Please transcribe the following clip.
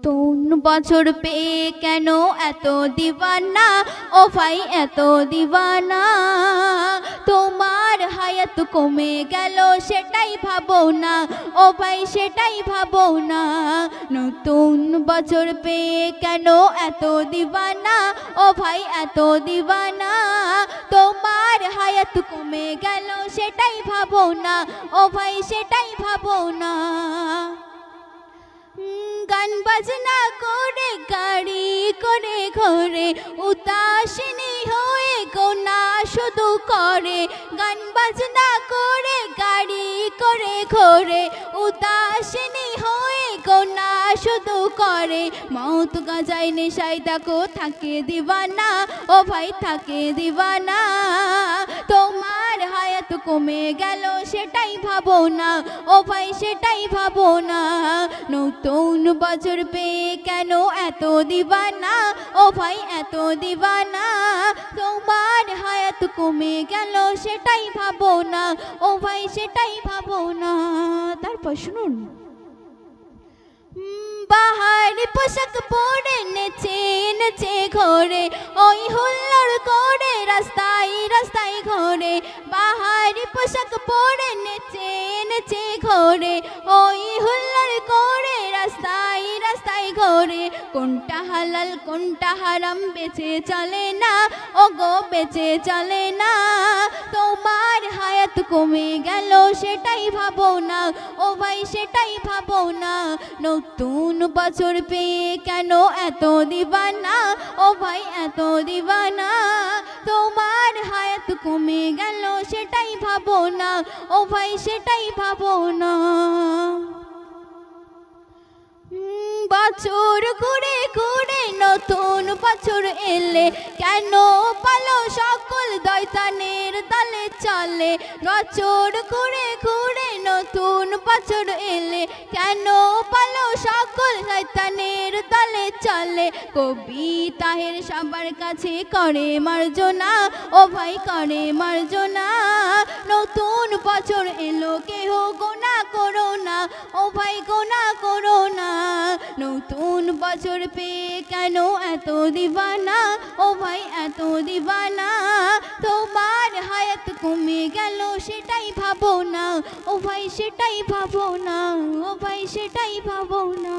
নতুন বছর পেয়ে কেন এত দিওয়ানা, ও ভাই এত দিওয়ানা। তোমার হায়াত কমে গেল সেটাই ভাবো না, ও ভাই সেটাই ভাবো না। নতুন বছর পেয়ে কেন এত দিওয়ানা, ও ভাই এত দিওয়ানা। তোমার হায়াত কমে গেল সেটাই ভাবো না, ও ভাই সেটাই ভাবো না। গান বাজনা করে গাড়ি করে ঘরে উদাসীনী হয়ে গোনা শুধু করে। গান বাজনা করে গাড়ি করে ঘরে উদাসীনী হয়ে গোনা শুধু করে। মৌত গাজায় নেশায় দেখো থাকে দিওয়ানা, ও ভাই থাকে দিওয়ানা। তোমার হায়াত কমে গেল সেটাই ভাবো না, ও ভাই সেটাই ভাবো না। নতুন বছর পেয়ে কেন এত দিওয়ানা, ও ভাই এত দিওয়ানা। তোমার হায়াত কমে গেল সেটাই ভাবো না, ও ভাই সেটাই ভাবো না। তারপর শুনুন, বাহারি পোশাক পরে নেচে নেচে ঘোরে, ওই হুল্লোড় করে রাস্তায় রাস্তায় ঘোরে। বাহারি পোশাক পরে নেচে নেচে ঘোরে, ওই হুল্লোড় করে রাস্তায় রাস্তায় ঘোরে। কোনটা হালাল কোনটা হারাম বেঁচে চলে না, ও গো বেঁচে চলে না। তোমার হায়াত কমে গেল সেটাই ভাবো না, ও ভাই সেটাই ভাবো না। নতুন বছর পেয়ে কেন এত দিওয়ানা, ও ভাই এত দিওয়ানা। তোমার হায়াত কমে গেল সেটাই ভাবো না, ও ভাই সেটাই ভাবো না। বছর ঘুরে ঘুরে নতুন বছর এলে কেন পালো সকল দয়তানের দলে চলে। বছর ঘুরে ঘুরে নতুন বছর এলে কেন পালো সকল শয়তানের দলে চলে। কবি তাহের সবার কাছে করে মার্জনা, ও ভাই করে মার্জনা। নতুন বছর এলো কেহ গোনা করো না, ও ভাই গোনা করো না। নতুন বছর পেয়ে কেন এত দিওয়ানা, ও ভাই এত দিওয়ানা। তোমার হায়াত কমে গেল সেটাই ভাবো না, ও ভাই সেটাই ভাবো না, ও ভাই সেটাই ভাবো না।